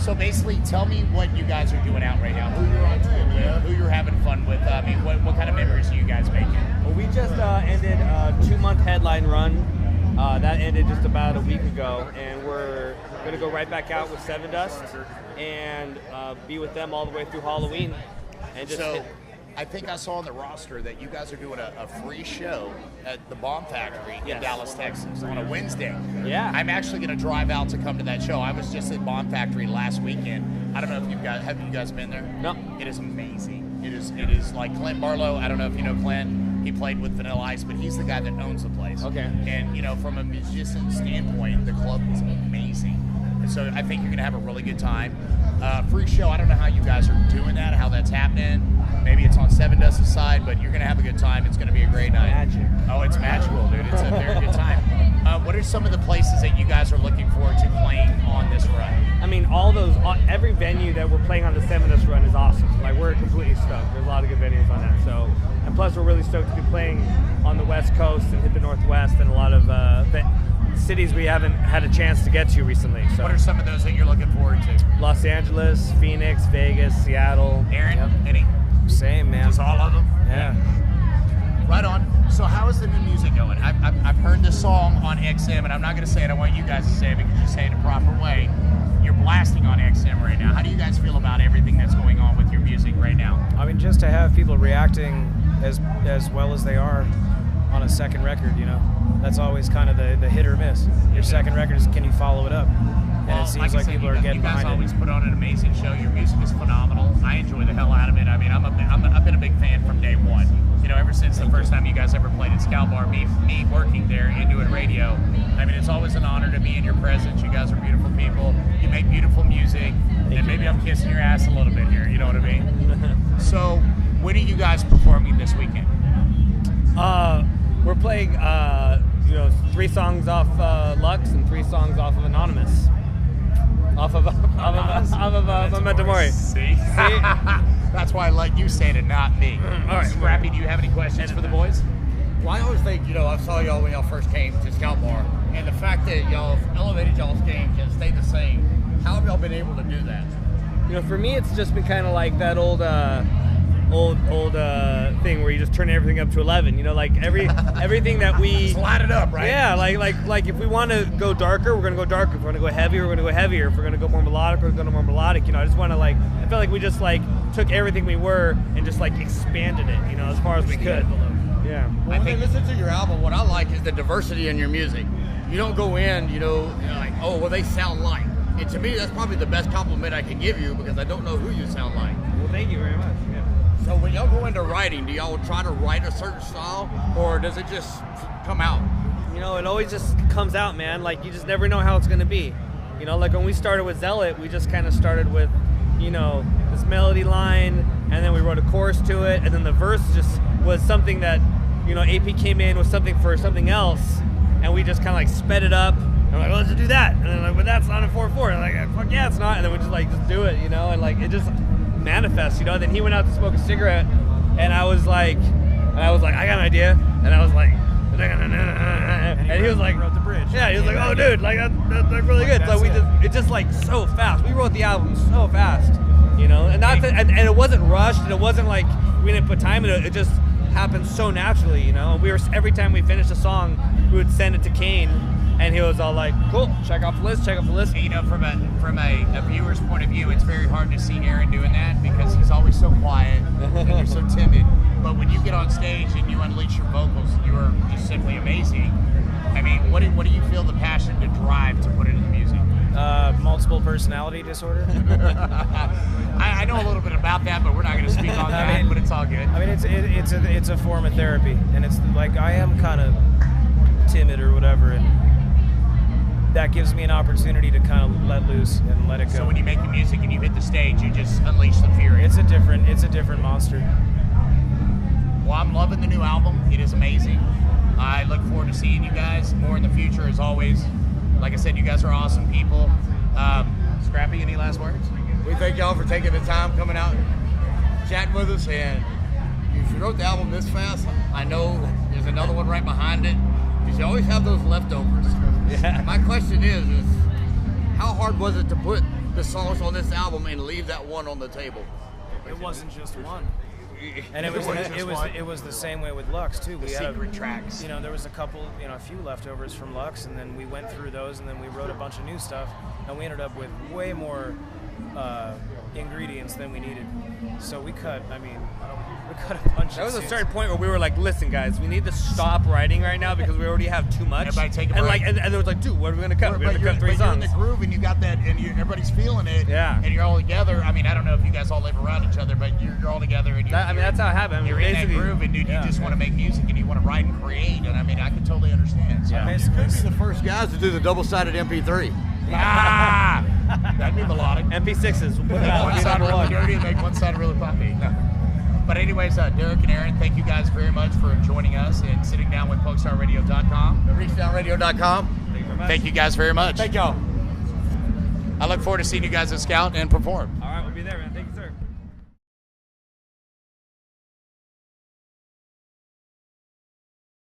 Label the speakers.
Speaker 1: So basically, tell me what you guys are doing out right now. Who you're on tour with, who you're having fun with. I mean, what kind of memories are you guys making?
Speaker 2: Well, we just ended a 2-month headline run. That ended just about a week ago, and we're going to go right back out with Seven Dust and be with them all the way through Halloween. And just
Speaker 1: I think I saw on the roster that you guys are doing a free show at the Bomb Factory in Dallas, Texas on a Wednesday.
Speaker 2: Yeah.
Speaker 1: I'm actually going to drive out to come to that show. I was just at Bomb Factory last weekend. I don't know if have you guys been there?
Speaker 2: No.
Speaker 1: It is amazing. It is like Clint Barlow. I don't know if you know Clint. He played with Vanilla Ice, but he's the guy that owns the place.
Speaker 2: Okay.
Speaker 1: And from a musician standpoint, the club is amazing. And so I think you're going to have a really good time. Free show, I don't know how you guys are doing that, how that's happening. Maybe it's on Seven Dust's side, but you're going to have a good time. It's going to be a great night.
Speaker 2: Magic.
Speaker 1: Oh, it's magical, dude. It's a very good time. What are some of the places that you guys are looking forward to playing on this run?
Speaker 2: I mean, every venue that we're playing on the Seven Dust run is awesome. Like, we're completely stoked. There's a lot of good venues on that. So, and plus, we're really stoked to be playing on the West Coast and hit the Northwest and a lot of cities we haven't had a chance to get to recently. So,
Speaker 1: what are some of those that you're looking forward to?
Speaker 2: Los Angeles, Phoenix, Vegas, Seattle.
Speaker 1: Aaron, any?
Speaker 3: Same, man.
Speaker 1: Just all of them?
Speaker 3: Yeah.
Speaker 1: Right on. So how is the new music going? I've heard this song on XM, and I'm not going to say it. I want you guys to say it because you say it in a proper way. You're blasting on XM right now. How do you guys feel about everything that's going on with your music right now?
Speaker 3: I mean, just to have people reacting as well as they are on a second record, that's always kind of the hit or miss. Your second record is, can you follow it up? And it seems like people are getting behind it.
Speaker 1: You guys always put on an amazing show. Your music is phenomenal. I enjoy the hell out of it. I mean, I've been a big fan from day one. Ever since the first time you guys ever played at Scout Bar, me working there and doing radio. I mean, it's always an honor to be in your presence. You guys are beautiful people. You make beautiful music. And maybe I'm kissing your ass a little bit here. You know what I mean? So, when are you guys performing this weekend?
Speaker 2: We're playing, 3 songs off Lux and 3 songs off of Anonymous. Off of Memento Mori.
Speaker 1: See? That's why I like you saying it, not me.
Speaker 2: All right.
Speaker 1: Scrappy, do you have any questions for the boys?
Speaker 4: Well, I always think, I saw y'all when y'all first came to Scout Bar, and the fact that y'all have elevated y'all's game and stayed the same, how have y'all been able to do that?
Speaker 2: For me, it's just been kind of like that old thing where you just turn everything up to 11. Like everything that we
Speaker 1: just light it up, right?
Speaker 2: Yeah, like if we want to go darker, we're gonna go darker. If we're gonna go heavier, we're gonna go heavier. If we're gonna go more melodic, we're gonna go more melodic. I just want to I feel like we just took everything we were and just expanded it, as far as we could. Yeah.
Speaker 4: Well, when I listen to your album, what I like is the diversity in your music. You don't go in, like, oh, well, they sound like. And to me, that's probably the best compliment I can give you because I don't know who you sound like.
Speaker 2: Well, thank you very much. Yeah.
Speaker 4: So when y'all go into writing, do y'all try to write a certain style, or does it just come out?
Speaker 2: It always just comes out, man. You just never know how it's going to be. When we started with Zealot, we just kind of started with, this melody line, and then we wrote a chorus to it, and then the verse just was something that, AP came in with something for something else, and we just kind of sped it up, and we're like, well, let's just do that. And then but that's not a 4/4. And like, fuck yeah, it's not. And then we just do it, and it just manifests, Then he went out to smoke a cigarette, and I was like, I got an idea, and I was like, and he was like,
Speaker 3: wrote the bridge.
Speaker 2: Yeah, he was like, oh, dude, that's really good. So it's just so fast. We wrote the album so fast, and and it wasn't rushed, and it wasn't like we didn't put time into it. It just happened so naturally, We were every time we finished a song, we would send it to Kane. And he was all like, cool, check off the list.
Speaker 1: From a viewer's point of view, it's very hard to see Aaron doing that because he's always so quiet and you're so timid. But when you get on stage and you unleash your vocals, you are just simply amazing. I mean, what do you feel the passion to drive to put into the music?
Speaker 3: Multiple personality disorder.
Speaker 1: I know a little bit about that, but we're not going to speak on that, but it's all good.
Speaker 3: I mean, it's a form of therapy, and it's I am kind of timid or whatever, and that gives me an opportunity to kind of let loose and let it go.
Speaker 1: So when you make the music and you hit the stage, you just unleash the fury.
Speaker 3: It's a different monster.
Speaker 1: Well, I'm loving the new album. It is amazing. I look forward to seeing you guys more in the future, as always. Like I said, you guys are awesome people. Scrappy, any last words?
Speaker 4: We thank y'all for taking the time, coming out, chatting with us, and if you wrote the album this fast, I know there's another one right behind it, because you always have those leftovers.
Speaker 2: Yeah.
Speaker 4: My question is how hard was it to put the songs on this album and leave that one on the table.
Speaker 3: It wasn't just one. And it was the same way with Lux too.
Speaker 1: The secret tracks.
Speaker 3: You know, there was a few leftovers from Lux, and then we went through those, and then we wrote a bunch of new stuff, and we ended up with way more ingredients than we needed. So we cut a bunch.
Speaker 2: That was a certain point where we were like, "Listen, guys, we need to stop writing right now because we already have too much."
Speaker 1: Everybody take a
Speaker 2: and
Speaker 1: break.
Speaker 2: and it was like, "Dude, what are we gonna cut? We're gonna cut 3
Speaker 5: You're in
Speaker 2: songs."
Speaker 5: the groove and you got that, and everybody's feeling it.
Speaker 2: Yeah.
Speaker 5: And you're all together. I mean, I don't know if you guys all live around each other, but you're all together. And
Speaker 2: That's how it happened.
Speaker 5: You're in that groove, and dude, you just want to make music and you want to write and create. And I mean, I can totally understand. So.
Speaker 3: Yeah.
Speaker 4: You could be the first guys to do the double-sided MP3.
Speaker 5: Ah, that'd be melodic.
Speaker 2: MP6s. We'll put it out.
Speaker 5: One side really dirty and make one side really poppy. No. But anyways, Derek and Aaron, thank you guys very much for joining us and sitting down with PokestarRadio.com.
Speaker 4: ReachDownRadio.com.
Speaker 5: Thank you guys very much.
Speaker 4: Thank y'all.
Speaker 5: I look forward to seeing you guys at Scout and perform.
Speaker 2: All right.